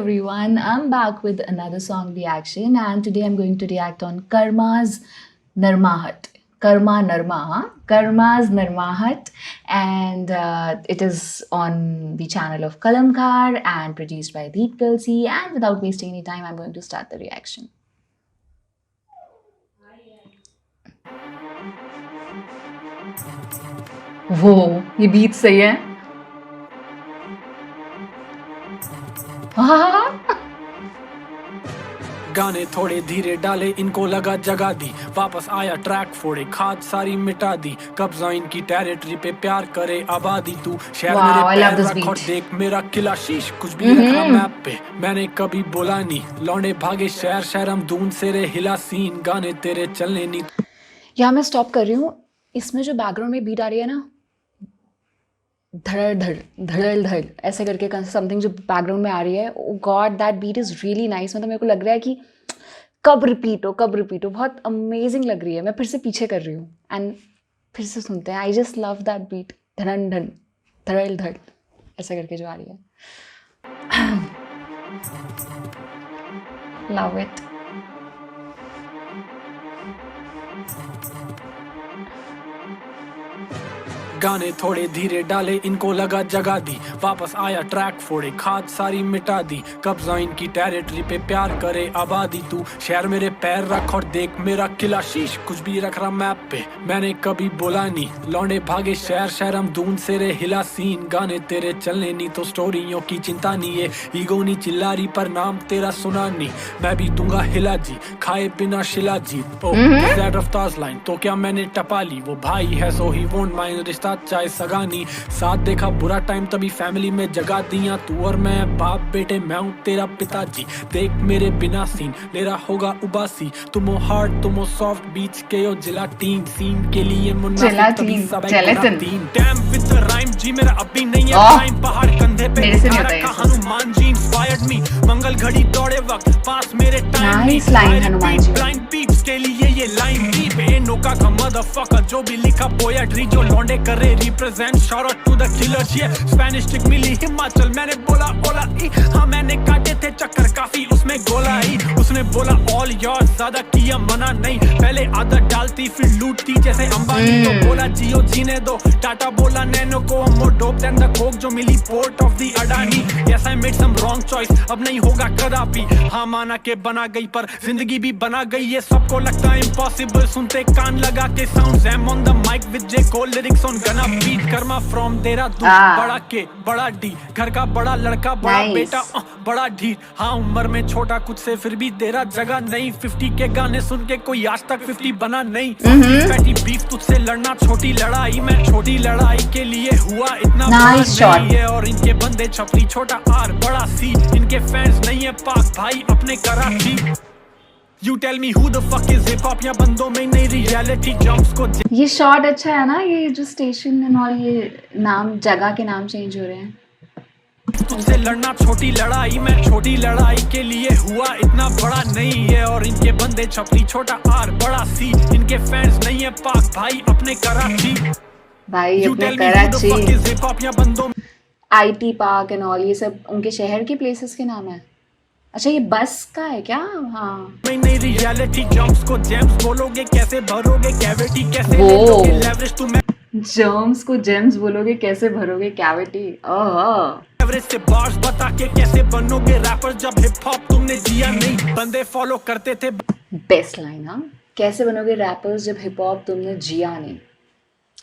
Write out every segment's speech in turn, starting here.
everyone, I'm back with another song reaction, and today I'm going to react on Karma's Narmahat. Karma's Narmahat, and it is on the channel of Kalamkar and produced by Deep Tulsi. And without wasting any time, I'm going to start the reaction. वो ये beat सही है. गाने थोड़े धीरे डाले इनको लगा जगा दी, वापस आया ट्रैक फोड़े खाद सारी मिटा दी, कब्जा इनकी टेरिटरी पे प्यार करे आबादी, तू शहर मेरे पैर रख और देख मेरा किला शीश, कुछ भी रखा मैप पे मैंने कभी बोला नहीं, लौंडे भागे शहर शहर हम दून से रे हिला सीन, गाने तेरे चलने नहीं. यहाँ मैं स्टॉप कर रही हूँ. इसमें जो बैकग्राउंड में बीट आ रही है ना, धड़ धड़ धड़ल धड़ ऐसे करके समथिंग जो बैकग्राउंड में आ रही है, god that beat is really nice. मतलब मेरे को लग रहा है कि कब रिपीट हो, बहुत अमेजिंग लग रही है. मैं फिर से पीछे कर रही हूँ एंड फिर से सुनते हैं. I just love that beat, धड़न धड़ धड़ल धड़ ऐसे करके जो आ रही है. Love it. गाने थोड़े धीरे डाले इनको लगा जगा दी, वापस आया ट्रैक फोड़े खाद सारी मिटा दी, कब्जा इनकी टेरिटरी पे प्यार करे आबादी, तू शहर मेरे पैर रख और देख मेरा किला शीश, कुछ भी रख रहा मैप पे मैंने कभी बोला नहीं, लौंडे भागे शहर शहर हम दून से रे हिला सीन, गाने तेरे चलने नहीं तो स्टोरियों की चिंता नहीं है, ईगो नहीं चिल्लारी पर नाम तेरा सुना नहीं, मैं भी दूंगा हिला जी खाए बिना शिला जीत. ओ रफ्तार लाइन तो क्या मैंने टपा ली, वो भाई है सो ही वोंट माइंड, रिश्ता चाहे सगानी, साथ देखा बुरा टाइम तभी फैमिली में जगा दिया, तू और मैं बाप बेटे मैं हूँ तेरा पिताजी, देख मेरे बिना सीन ले रहा होगा उबासी, तुम हो हार्ड तुम हो सॉफ्ट बीच के हो जिला टीम, सीन के लिए मुन्ना तभी सब तीन डैम विद द राइम जी मेरा अभी नहीं है टाइम, पहाड़ कंधे पे उठा रखा हनुमान जी इंस्पायर्ड मी, मंगल घड़ी दौड़े वक्त पास मेरे टाइम ब्लाइंड बीट्स के लिए ये लाइन दी बेनोका का मदरफकर, जो भी लिखा पोएट्री जो लौंडे करे represent, shout out to the killers, ये स्पेनिश टिक मिली हिमाचल मैंने बोला ओला ई, हाँ मैंने काटे थे चक्कर काफी उसमें गोला ही, उसने बोला ऑल योर ज्यादा किया मना नहीं, पहले आदत डालती फिर लूटती जैसे अंबानी, तो बोला जियो जीने दो, टाटा बोला नैनो को more dope than the coke जो मिली port of the Adani, yes I made some wrong choice अब नहीं होगा कदापि, हाँ माना के बना गई पर जिंदगी भी बना गई, ये सबको लगता है इम्पॉसिबल, सुनते कान लगा के sounds I'm on the mic with J Cole lyrics on Gunna beat, Karma from तेरा दूध बड़ा के बड़ा डी, घर का बड़ा लड़का बड़ा बेटा बड़ा ढीठ, हाँ उम्र में छोटा कुछ से फिर भी तेरा जगह नहीं, 50 के गाने सुन के कोई आज तक 50 बना नहीं, पैटी बीफ तुझसे लड़ना छोटी लड़ाई, मैं छोटी लड़ाई के लिए हुआ इतना बड़ा नहीं है, और इनके बंदे छपरी छोटा आर बड़ा सी, इनके फैंस नहीं है पाक भाई अपने Karachi. You tell me who the fuck is hip hop, या बंदों में नहीं रियलिटी जंप्स को. ये शॉट अच्छा है ना, ये जो स्टेशन एंड ऑल ये नाम जगह के नाम चेंज हो रहे हैं. तुझसे लड़ना छोटी लड़ाई, मैं छोटी लड़ाई के लिए हुआ इतना बड़ा नहीं है, और इनके बंदे छपरी छोटा आर बड़ा सी, इनके फैंस नहीं है पाक भाई अपने कराची, भाई अपने कराची. हिप हॉप या बंदों IT पार्क एंड ऑल ये सब उनके शहर के प्लेसेस के नाम है. अच्छा ये बस का है क्या? हाँ नहीं रियलिटी जंप्स को जेम्स बोलोगे कैसे भरोगे कैविटी, कैसे लोगे लेवरेज तुम जर्म्स को जेम्स बोलोगे कैसे भरोगे कैविटी. ओह एवरेज से बार्स बता के कैसे बनोगे रैपर, जब हिप हॉप तुमने जिया नहीं बंदे फॉलो करते थे. Best line. हाँ कैसे बनोगे रैपर्स जब हिप हॉप तुमने जिया नहीं.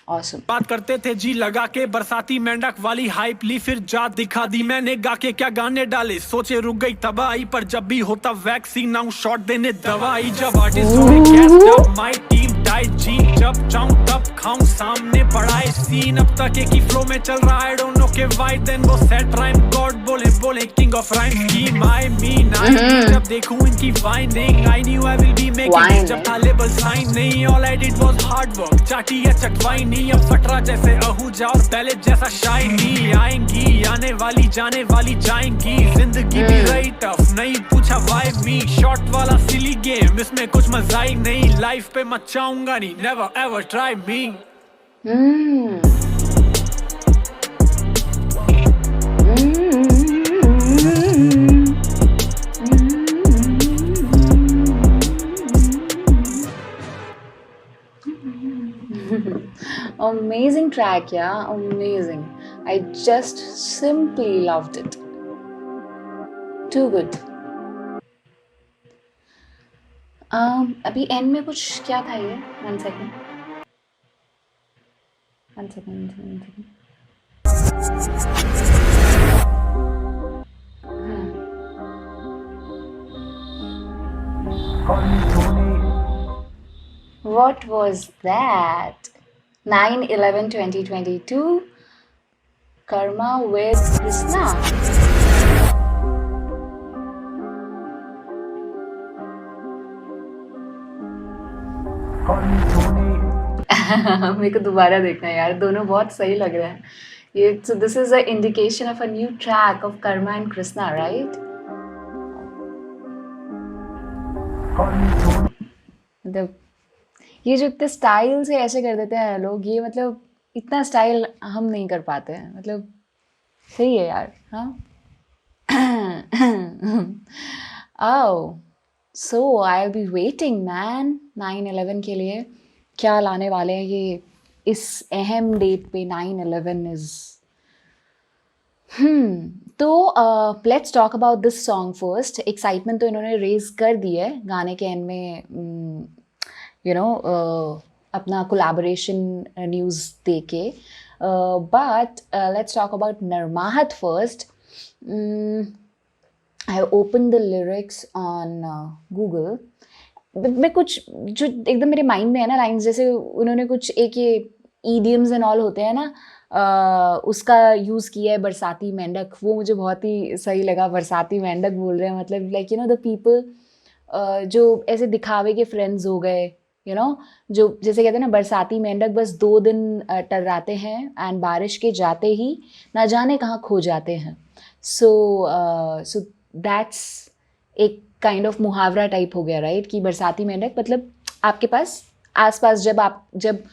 Awesome. बात करते थे जी लगा के बरसाती मेंढक वाली हाइप ली, फिर जात दिखा दी मैंने गा के क्या गाने डाले, सोचे रुक गई तबाही पर जब भी होता वैक्सीन आऊं शॉट देने दवाई, जब आर्टिस्ट हुए गेस्ट जब माय टीम डाइट जी, जब चाहूं तब खाऊं सामने पड़ाए सीन, अब तक एक ही फ्लो में चल रहा है डोंट नो के व्हाई देन वो सेट राइम गॉड बोले बोले king of rhyme scheme I mean I जब देखूं इनकी finding I knew I will be making, जब था लेबल साइन नहीं all I did was hard work, चाटी या चटवाई नहीं अब फटरा जैसे अहूजा और पहले जैसा शाइनी, आएंगी आने वाली जाने वाली जाएंगी, जिंदगी भी रही टफ नहीं पूछा वाई मी, शॉर्ट वाला सिली गेम इसमें कुछ मजा ही नहीं, लाइफ पे मचाऊंगा नहीं never ever try me. amazing track, yeah, amazing. I just simply loved it. Too good. अभी एंड में कुछ क्या था ये? One second. What was that? 9/11/2022. Karma with Krishna. मेरे को दोबारा देखना है यार, दोनों बहुत सही लग रहे हैं ये. So this is an indication of a new track of Karma and Krishna, right? मतलब ये जो इतने स्टाइल से ऐसे कर देते हैं लोग, ये मतलब इतना स्टाइल हम नहीं कर पाते हैं. मतलब सही है यार. हाँ. Oh, so I'll be waiting man 9/11 के लिए. क्या लाने वाले हैं ये इस अहम डेट पे? 9/11 इज तो let's talk about this song first. Excitement तो इन्होंने रेज कर दी है गाने के एंड में, यू नो, अपना कोलैबोरेशन न्यूज़ दे के. But let's talk about Narmahat first. I open the lyrics on Google. मैं कुछ जो एकदम मेरे माइंड में है ना लाइन्स, जैसे उन्होंने कुछ एक ये ईडियम्स एंड ऑल होते हैं ना, उसका यूज़ किया है. बरसाती मेंढक, वो मुझे बहुत ही सही लगा. बरसाती मेंढक बोल रहे हैं, मतलब like you know the people जो ऐसे दिखावे के फ्रेंड्स हो गए, यू नो, जो जैसे कहते हैं ना बरसाती मेंढक बस 2 दिन टर्राते हैं एंड बारिश के जाते ही ना जाने कहाँ खो जाते हैं. सो दैट्स एक काइंड ऑफ मुहावरा टाइप हो गया, राइट? कि बरसाती मेंढक मतलब आपके पास आसपास जब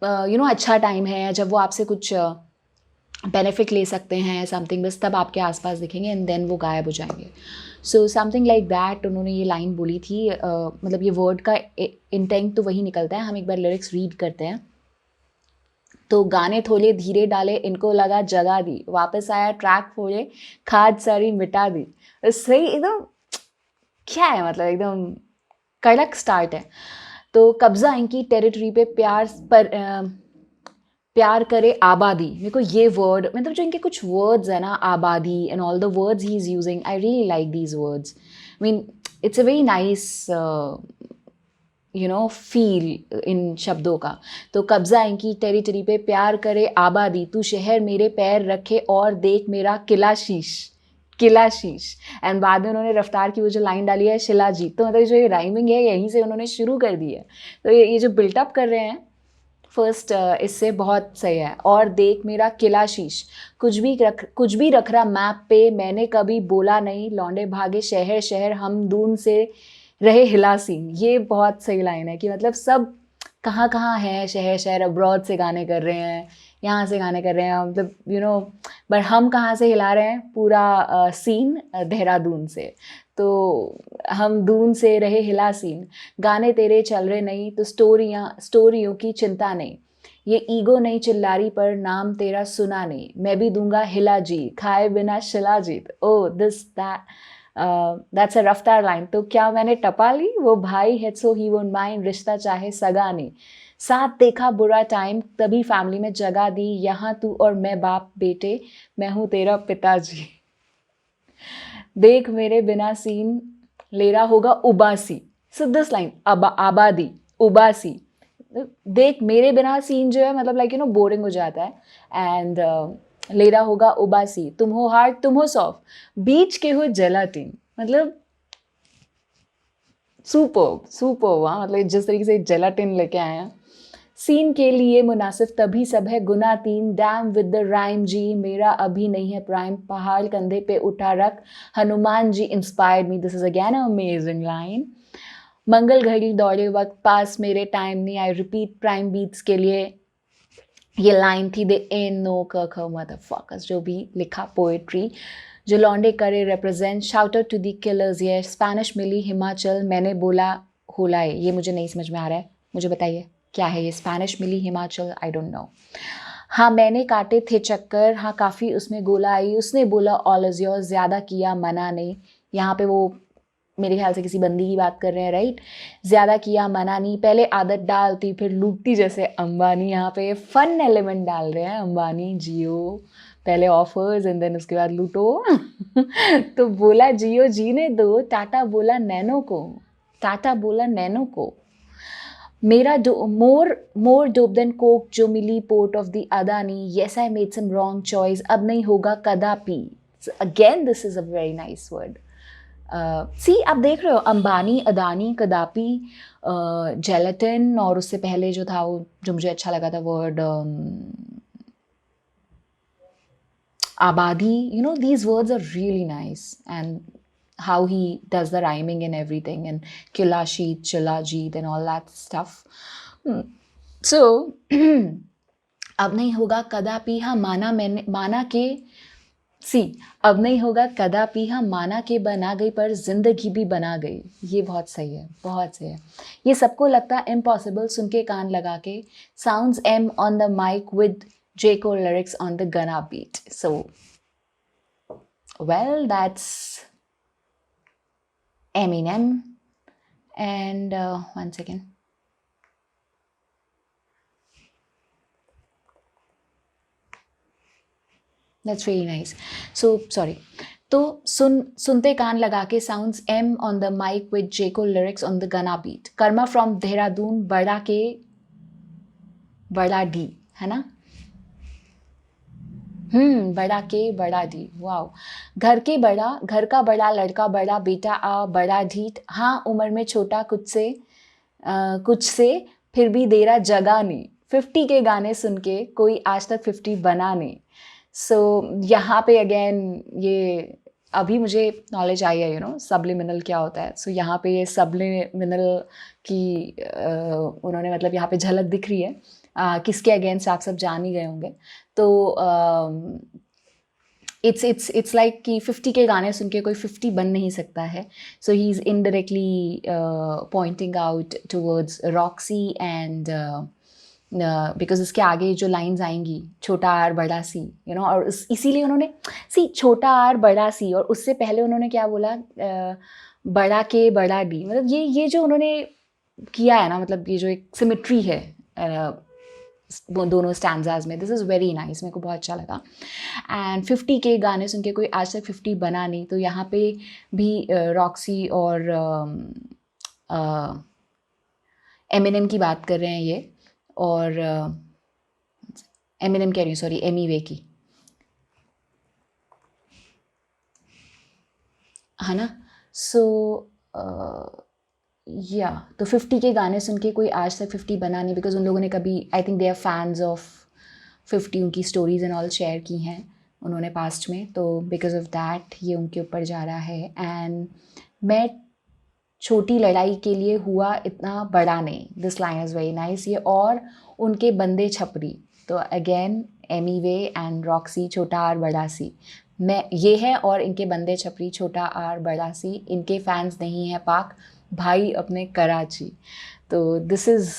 यू नो अच्छा टाइम है, जब वो आपसे कुछ बेनिफिट ले सकते हैं समथिंग, बस तब आपके आसपास दिखेंगे एंड देन वो गायब हो जाएंगे. सो समथिंग लाइक दैट उन्होंने ये लाइन बोली थी. मतलब ये वर्ड का इंटेंट तो वही निकलता है. हम एक बार लिरिक्स रीड करते हैं. तो गाने थोले धीरे डाले, इनको लगा जगा दी, वापस आया ट्रैक फोड़े, खाद सारी मिटा दी. सही एकदम, क्या है मतलब एकदम कड़क स्टार्ट है. तो कब्जा इनकी टेरिटरी पे प्यार करे आबादी. मेरे को ये वर्ड, मतलब जो इनके कुछ वर्ड्स है ना, आबादी एंड ऑल द वर्ड्स ही is using, I really like these words. I mean it's a very nice you know feel इन शब्दों का. तो कब्जा इनकी टेरिटरी पे प्यार करे आबादी, तू शहर मेरे पैर रखे और देख मेरा किला शीश. एंड बाद में उन्होंने रफ्तार की वो जो लाइन डाली है शिलाजीत. तो मतलब जो ये राइमिंग है यहीं से उन्होंने शुरू कर दी है. तो ये जो बिल्टअप कर रहे हैं फर्स्ट, इससे बहुत सही है. और देख मेरा किला शीश, कुछ भी रख रहा मैप पे, मैंने कभी बोला नहीं, लौंडे भागे शहर शहर, हम दून से रहे हिलासीन. ये बहुत सही लाइन है कि मतलब सब कहाँ कहाँ हैं, शहर शहर, अब्रॉड से गाने कर रहे हैं, यहाँ से गाने कर रहे हैं, मतलब यू नो, बट हम कहाँ से हिला रहे हैं पूरा सीन, देहरादून से. तो हम दून से रहे हिला सीन, गाने तेरे चल रहे नहीं, तो स्टोरियों की चिंता नहीं, ये ईगो नहीं चिल्लारी पर, नाम तेरा सुना नहीं, मैं भी दूंगा हिला जी, खाए बिना शिला जीत. ओ दिस दैट्स अ रफ्तार लाइन. तो क्या मैंने टपा ली, वो भाई है सो ही वोंट माइंड, रिश्ता चाहे सगा नहीं, साथ देखा बुरा टाइम, तभी फैमिली में जगह दी, यहाँ तू और मैं बाप बेटे, मैं हूँ तेरा पिताजी. देख मेरे बिना सीन, लेरा होगा उबासी. सो दिस लाइन, आबादी उबासी, देख मेरे बिना सीन जो है मतलब लाइक यू नो बोरिंग हो जाता है. एंड लेरा होगा उबासी, तुम हो हार्ड तुम हो सॉफ्ट, बीच के हो जेलाटिन. मतलब सुपर वहाँ, मतलब जिस तरीके से जेलाटिन लेके आए हैं. सीन के लिए मुनासिब तभी सब है गुना 3, डैम विद द राइम जी, मेरा अभी नहीं है प्राइम, पहाड़ कंधे पे उठा रख, Hanuman ji inspired me. This is again amazing line. मंगल घड़ी दौड़े वक्त, पास मेरे टाइम नहीं, आई रिपीट प्राइम बीट्स के लिए. ये लाइन थी दे एन नो क मदरफकर्स, जो भी लिखा पोएट्री, जो लौंडे करे represent, shout out to the killers. ये स्पेनिश मिली हिमाचल, मैंने बोला होलाए. ये मुझे नहीं समझ में आ रहा है, मुझे बताइए क्या है ये, स्पेनिश मिली हिमाचल, आई डोंट नो। हाँ मैंने काटे थे चक्कर, हाँ काफ़ी उसमें गोला आई, उसने बोला ऑल इज़ योर्स, ज़्यादा किया मना नहीं। यहाँ पे वो मेरे ख्याल से किसी बंदी की बात कर रहे हैं, राइट। ज़्यादा किया मना नहीं, पहले आदत डालती फिर लूटती जैसे अंबानी। यहाँ पे फन एलिमेंट डाल रहे हैं अंबानी, जियो, पहले ऑफर्स एंड देन उसके बाद लूटो। तो बोला जियो जीने दो, टाटा बोला नैनो को, टाटा बोला नैनो को। मेरा मोर डोप देन कोक जो मिली port of the Adani, yes I made some wrong choice, अब नहीं होगा कदापि। Again this is a very nice word. See आप देख रहे हो, अंबानी, अदानी, कदापि, जेलेटिन, और उससे पहले जो था वो जो मुझे अच्छा लगा था वर्ड आबादी, you know, these words are really nice, and how he does the rhyming and everything, and Kilashit, Chilajit and all that stuff. So अब नहीं होगा कदापि, हाँ माना मैंने, माना के सी, अब नहीं होगा कदापि, हाँ माना के बना गई पर जिंदगी भी बना गई। ये बहुत सही है, बहुत सही है। ये सबको लगता इम्पॉसिबल, सुन के कान लगा के, sounds I'm on the mic with J. Cole lyrics on the Gunna beat. So, well, that's Eminem. And one second. That's really nice. So, sorry. तो सुनते कान लगा के, sounds I'm on the mic with J. Cole lyrics on the Gunna beat. Karma from Dehradun, बड़ा के बड़ा D, है ना? बड़ा के बड़ा डी, वाओ। घर के बड़ा, घर का बड़ा, लड़का बड़ा, बेटा आ बड़ा ढीठ, हाँ उम्र में छोटा कुछ से फिर भी दे रहा जगह नहीं। 50 के गाने सुन के कोई आज तक 50 बना नहीं। सो यहाँ पे अगेन ये अभी मुझे नॉलेज आई है, यू नो, सब्लिमिनल क्या होता है। सो यहाँ पे ये सब्लिमिनल की उन्होंने मतलब यहाँ पे झलक दिख रही है। किसके अगेंस्ट आप सब जान ही गए होंगे। तो इट्स लाइक कि 50 के गाने सुन के कोई 50 बन नहीं सकता है। So he is indirectly pointing out towards Roxy and because इसके आगे जो लाइंस आएंगी, छोटा आर बड़ा सी, यू नो, और इसीलिए उन्होंने सी छोटा आर बड़ा सी, और उससे पहले उन्होंने क्या बोला, बड़ा के बड़ा डी। मतलब ये जो उन्होंने किया है ना, मतलब ये जो एक सिमेट्री है दोनों स्टैंजाज में, दिस इज़ वेरी नाइस, मेरे को बहुत अच्छा लगा। एंड 50 के गाने सुन के कोई आज तक 50 बना नहीं, तो यहाँ पे भी रॉक्सी और एमिनेम की बात कर रहे हैं ये, और एमिनेम कह रही हूँ, सॉरी, एमीवे की, है ना। सो या तो 50 के गाने सुन के कोई आज तक 50 बना नहीं, बिकॉज उन लोगों ने कभी, I think they are fans of 50, उनकी स्टोरीज एंड ऑल शेयर की हैं उन्होंने पास्ट में, तो बिकॉज ऑफ दैट ये उनके ऊपर जा रहा है। एंड मैं छोटी लड़ाई के लिए हुआ इतना बड़ा नहीं, this line is very nice. ये और उनके बंदे छपरी, तो अगेन एमीवे एंड रॉक्सी, छोटा आर बड़ा सी, मैं ये है, और इनके बंदे छपरी, छोटा आर बड़ा सी, इनके फैंस नहीं है पाक, भाई अपने कराची। तो दिस इज़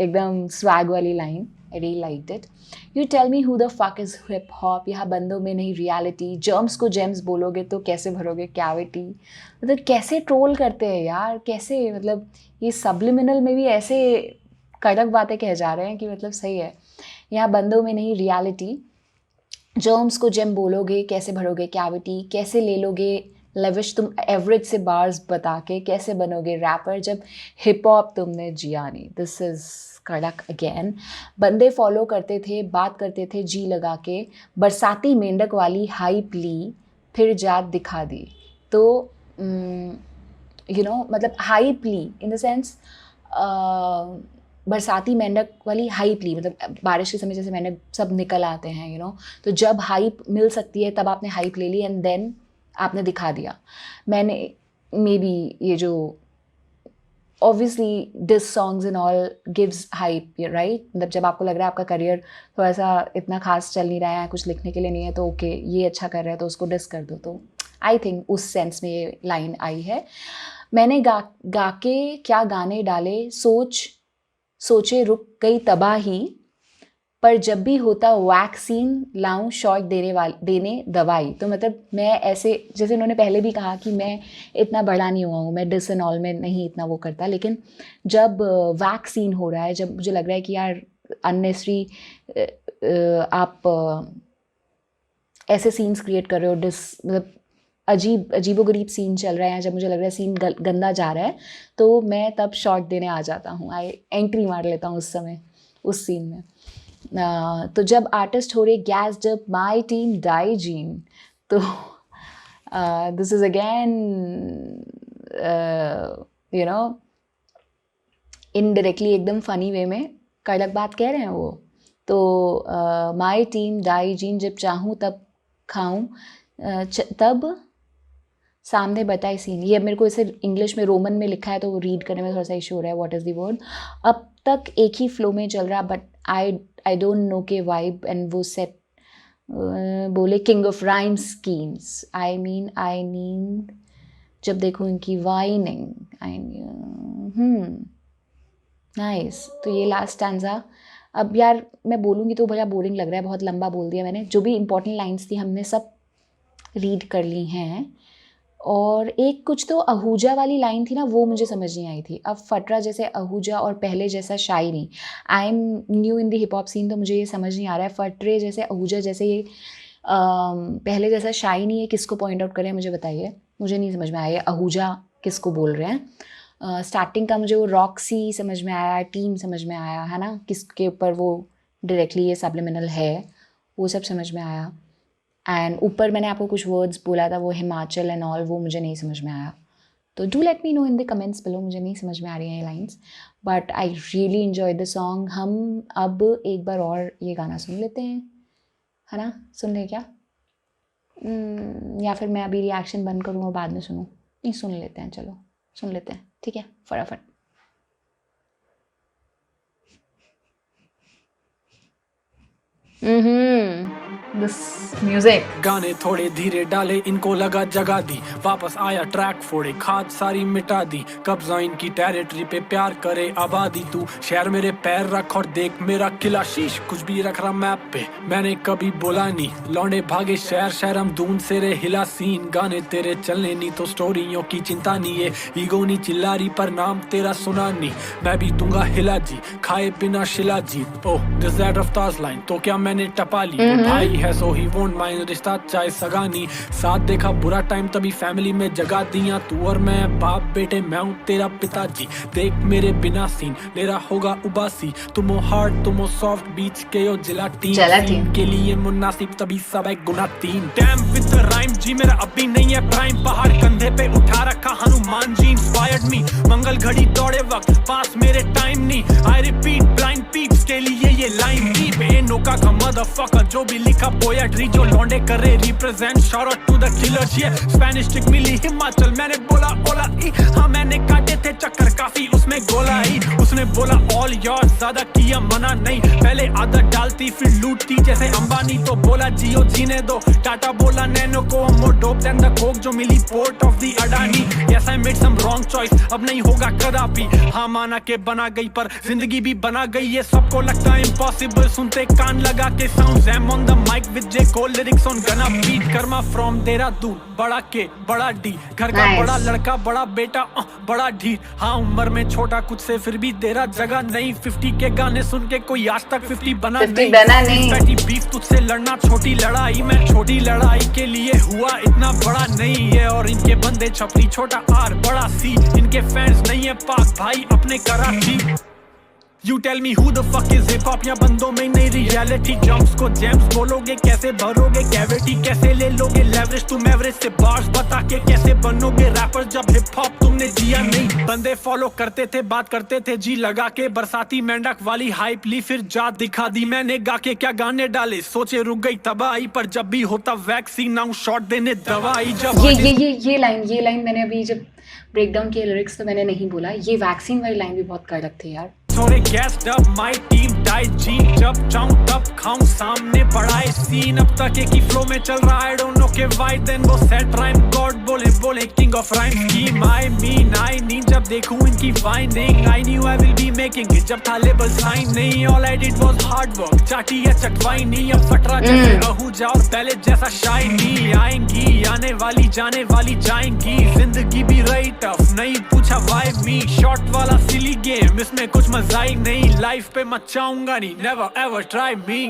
एकदम स्वैग वाली line, I really liked it. You tell me who the fuck is hip hop, यहाँ बंदों में नहीं रियलिटी, जर्म्स को जेम्स बोलोगे तो कैसे भरोगे कैविटी। मतलब कैसे ट्रोल करते हैं यार, कैसे, मतलब ये सब्लिमिनल में भी ऐसे कड़क बातें कह जा रहे हैं कि मतलब सही है। यहाँ बंदों में नहीं रियलिटी, जर्म्स को जेम बोलोगे कैसे भरोगे कैविटी, कैसे ले लोगे लेविश तुम एवरेज से बार्स बता के, कैसे बनोगे रैपर जब हिप हॉप तुमने जिया नहीं। दिस इज़ कड़क अगेन। बंदे फॉलो करते थे, बात करते थे जी लगा के, बरसाती मेंढक वाली हाइप ली, फिर जात दिखा दी। तो यू नो, मतलब हाइप ली इन द सेंस बरसाती मेंढक वाली हाइप ली, मतलब बारिश के समय जैसे मेंढक सब निकल आते हैं, यू नो, तो जब हाइप मिल सकती है तब आपने हाइप ले ली एंड देन आपने दिखा दिया। मैंने मे बी ये जो obviously diss songs and all gives hype, right, मतलब जब आपको लग रहा है आपका करियर थोड़ा सा इतना खास चल नहीं रहा है, कुछ लिखने के लिए नहीं है, तो ओके ये अच्छा कर रहा है तो उसको डिस कर दो। तो आई थिंक उस सेंस में ये लाइन आई है। मैंने गा के क्या गाने डाले, सोच सोचे रुक गई तबाही, पर जब भी होता वैक्सीन लाऊं शॉट देने दवाई। तो मतलब मैं ऐसे, जैसे उन्होंने पहले भी कहा कि मैं इतना बड़ा नहीं हुआ हूँ, मैं डिसनॉल में नहीं इतना वो करता, लेकिन जब वैक्सीन हो रहा है, जब मुझे लग रहा है कि यार अननेसरी आप ऐसे सीन्स क्रिएट कर रहे हो, मतलब अजीबोगरीब सीन चल रहा है, जब मुझे लग रहा है सीन गंदा जा रहा है, तो मैं तब शॉट देने आ जाता हूँ, एंट्री मार लेता हूँ उस समय, उस सीन में। तो जब आर्टिस्ट हो रहे गैस, जब माई टीम डाई जीन, तो this is again you know indirectly एकदम फ़नी वे में कड़क बात कह रहे हैं वो। तो माई टीम डाई जीन, जब चाहूँ तब खाऊं, तब सामने बताए सीन। ये मेरे को इसे इंग्लिश में रोमन में लिखा है तो वो रीड करने में थोड़ा सा इशू हो रहा है, व्हाट इज़ द वर्ड। अब तक एक ही फ्लो में चल रहा, बट आई डोंट नो के वाइब, एंड वो सेट बोले king of rhyme schemes, I mean जब देखो इनकी वाइनिंग, नाइस। तो ये लास्ट स्टैंजा, अब यार मैं बोलूँगी तो बड़ा बोरिंग लग रहा है, बहुत लंबा बोल दिया मैंने। जो भी इंपॉर्टेंट लाइंस थी हमने सब रीड कर ली हैं, और एक कुछ तो आहूजा वाली लाइन थी ना, वो मुझे समझ नहीं आई थी। अब फटरा जैसे आहूजा और पहले जैसा शायरी, I am new in the hip hop scene, तो मुझे ये समझ नहीं आ रहा है, फटरे जैसे आहूजा जैसे ये पहले जैसा शाई नहीं है, किसको पॉइंट आउट करें मुझे बताइए, मुझे नहीं समझ में आया आहूजा किसको बोल रहे हैं। स्टार्टिंग का मुझे वो रॉक्सी समझ में आया, टीम समझ में आया, है ना, किसके ऊपर वो डायरेक्टली ये सब्लिमिनल है, वो सब समझ में आया। एंड ऊपर मैंने आपको कुछ वर्ड्स बोला था, वो हिमाचल एंड ऑल, वो मुझे नहीं समझ में आया। तो do let me know in the comments below, मुझे नहीं समझ में आ रही हैं ये lines, but I really enjoy the song. हम अब एक बार और ये गाना सुन लेते हैं, है ना, सुन लें क्या? या फिर मैं अभी रिएक्शन बंद करूँ और बाद में सुनूँ? नहीं, सुन लेते हैं, चलो सुन लेते हैं, ठीक है, फटाफट। दिस म्यूजिक, गाने थोड़े धीरे डाले, इनको लगा जगा दी, वापस आया ट्रैक फोड़े, खाद सारी मिटा दी, कब्जा इनकी टेरिटरी पे प्यार करे आबादी। तू शहर मेरे पैर रख और देख मेरा किला शीश, कुछ भी रख रहा मैप पे, मैंने कभी बोला नहीं, लौंडे भागे शहर शहर, हम दून से रे हिला सीन, गाने तेरे चलने नहीं तो स्टोरियों की चिंता नहीं है, ईगो नहीं चिल्लारी पर नाम तेरा सुना नहीं, मैं भी दूंगा हिला जी, खाए बिना शिला जी। ओह दिस दैट रफ्तार लाइन, तो क्या मैंने टपा ली, वो भाई है सो ही वोंट माइंड, रिश्ता चाहे सगानी, साथ देखा बुरा टाइम तभी फैमिली में जगा दिया, तू और मैं बाप बेटे, मैं हूँ तेरा पिताजी, देख मेरे बिना सीन, मेरा होगा उबासी, तुम हो हार्ड तुम हो सॉफ्ट, बीच के हो जिला टीम के लिए मुनासिब, तभी सब है गुना 3। डैम विद द राइम जी, मेरा अभी नहीं है प्राइम, पहाड़ कंधे पे उठा रखा हनुमान जी, इंस्पायर्ड मी, मंगल घड़ी दौड़े वक्त पास मेरे टाइम नहीं, आई रिपीट ब्लाइंड पीप्स के लिए ये लाइन थी, बेनोका का मदरफकर, जो भी लिखा पोएट्री, जो लौंडे करे represent, shout out to the killers, ये स्पेनिश टिक मिली हिमाचल, मैंने बोला ओला ई, हाँ मैंने काटे थे चक्कर काफी, उसमें गोला ही, उसने बोला ऑल योर, ज्यादा किया मना नहीं, पहले आदत डालती फिर लूटती जैसे अंबानी, तो बोला जियो जीने दो, टाटा बोला नैनो को, more dope than the coke, जो मिली port of the Adani, yes I made some wrong choice, अब नहीं होगा कदापि, हाँ माना के बना गई पर जिंदगी भी बना गई, ये सबको लगता है इम्पॉसिबल, सुनते कान लगा के sounds, I am on the mic with J Cole, lyrics on Gunna beat, Karma from Dehradun, बड़ा के बड़ा डी, घर का बड़ा लड़का बड़ा बेटा बड़ा ढीठ, हाँ उम्र में छोटा कुछ से फिर भी तेरा जगह नहीं, 50 के गाने सुन के कोई आज तक 50 बना नहीं, बैठी बीफ तुझसे लड़ना छोटी लड़ाई, मैं छोटी लड़ाई के लिए हुआ इतना बड़ा नहीं है, और इनके बंदे छपरी छोटा आर बड़ा सी, इनके फैंस नहीं है पाक भाई अपने Karachi. You tell me who the fuck is hip hop, या बंदों में नई रियलिटी, जंप्स को जेम्स बोलोगे, कैसे भरोगे कैविटी, कैसे ले लोगे लेवरेज तुम एवरेज से, बार्स बता के कैसे बनोगे रैपर, जब हिप हॉप तुमने जिया नहीं, बंदे फॉलो करते थे बात करते थे जी लगा के, बरसाती मेंढक वाली हाइप ली फिर जात दिखा दी, मैंने गा के क्या गाने डाले, सोचे रुक गई तबाही, पर जब भी होता वैक्सीन आऊं शॉट देने दवाई, जब ये लाइन मैंने अभी जब ब्रेकडाउन किए लिरिक्स तो मैंने नहीं बोला, ये वैक्सीन वाली लाइन भी बहुत कड़क थी यार। थोड़े गैस्ड अप माय टीम चाय जी जब चाहूं तब खाऊं सामने पड़ा है सीन अब तक एक ही फ्लो में चल रहा है डोंट नो के व्हाई देन वो सेट राइम गॉड बोले बोले king of rhyme scheme I mean I need जब देखूं इनकी whining I knew I will be making it जब था लेबल साइन नहीं all I did was hard work चाटी या चटवाई नहीं अब फटरा जैसे रहूं जा और पहले जैसा शाइनी आएंगी आने वाली जाने वाली जाएंगी जिंदगी भी रही टफ नहीं पूछा व्हाई मी शॉर्ट वाला सिली गेम इसमें कुछ मजा ही नहीं लाइफ पे मचाऊंगा नहीं never ever try me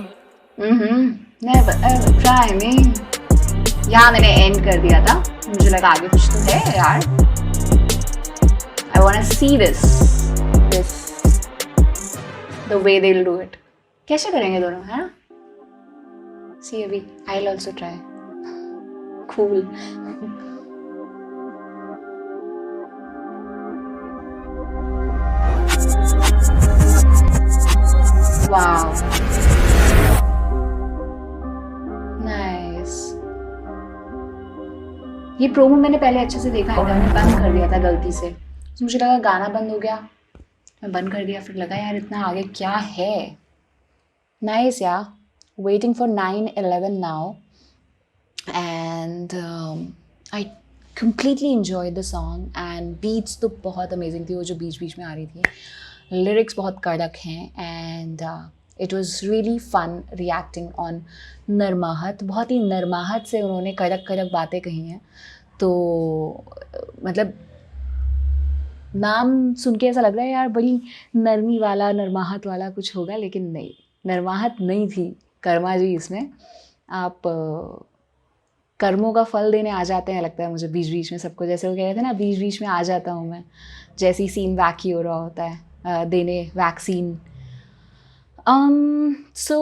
never ever try me. यहाँ मैंने एंड कर दिया था, मुझे लगा आगे कुछ तो है यार. I wanna see this the way they'll do it. कैसे करेंगे दोनों, है ना? See अभी I'll also try. Cool. Wow. Nice. ये प्रोमो मैंने पहले अच्छे से देखा है, मैंने बंद कर दिया था गलती से. तो मुझे लगा गाना बंद हो गया, मैं बंद कर दिया, फिर लगा यार इतना आगे क्या है. नाइस यार. Waiting for 9/11 now and I completely enjoyed the song and beats तो बहुत अमेजिंग थी, वो जो बीच बीच में आ रही थी. लिरिक्स बहुत कड़क हैं and it was really fun reacting on Narmahat. बहुत ही नरमाहत से उन्होंने कड़क कड़क बातें कही हैं. तो मतलब नाम सुन के ऐसा लग रहा है यार बड़ी नरमी वाला नरमाहत वाला कुछ होगा, लेकिन नहीं, नरमाहत नहीं थी कर्मा जी इसमें. आप कर्मों का फल देने आ जाते हैं लगता है मुझे बीच बीच में सबको. जैसे वो कह रहे थे ना बीच बीच में आ जाता हूँ मैं, जैसे ही सीन वैकी हो रहा होता है देने vaccine. So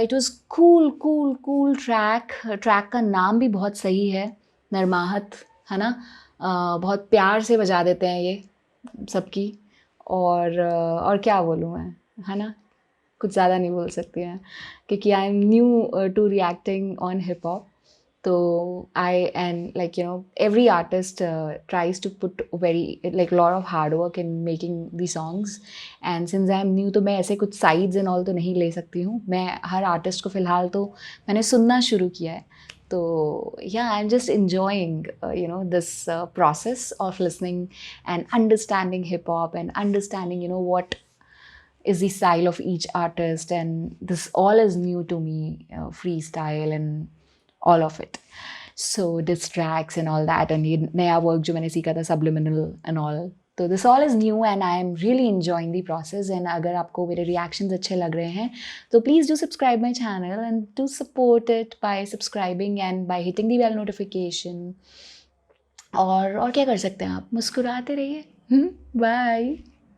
it was cool track का नाम भी बहुत सही है, नरमाहत, है ना. बहुत प्यार से बजा देते हैं ये सबकी. और क्या बोलूँ मैं, है ना, कुछ ज़्यादा नहीं बोल सकती मैं क्योंकि I am new to reacting on hip hop. So like, you know, every artist tries to put like lot of hard work in making the songs. And since I am new, तो मैं ऐसे कुछ sides and all तो नहीं ले सकती हूँ. मैं हर artist को फ़िलहाल तो मैंने सुनना शुरू किया है. तो yeah, I'm just enjoying you know, this process of listening and understanding hip hop and understanding, you know, what is the style of each artist. And this all is new to me, freestyle and all of it. So diss tracks and all that, and ये नया work जो मैंने सीखा था subliminal and all. तो this all is new and I am really enjoying the process. And अगर आपको मेरे reactions अच्छे लग रहे हैं तो please do subscribe my channel and do support it by subscribing and by hitting the bell notification. और क्या कर सकते हैं आप, मुस्कुराते रहिए. Bye.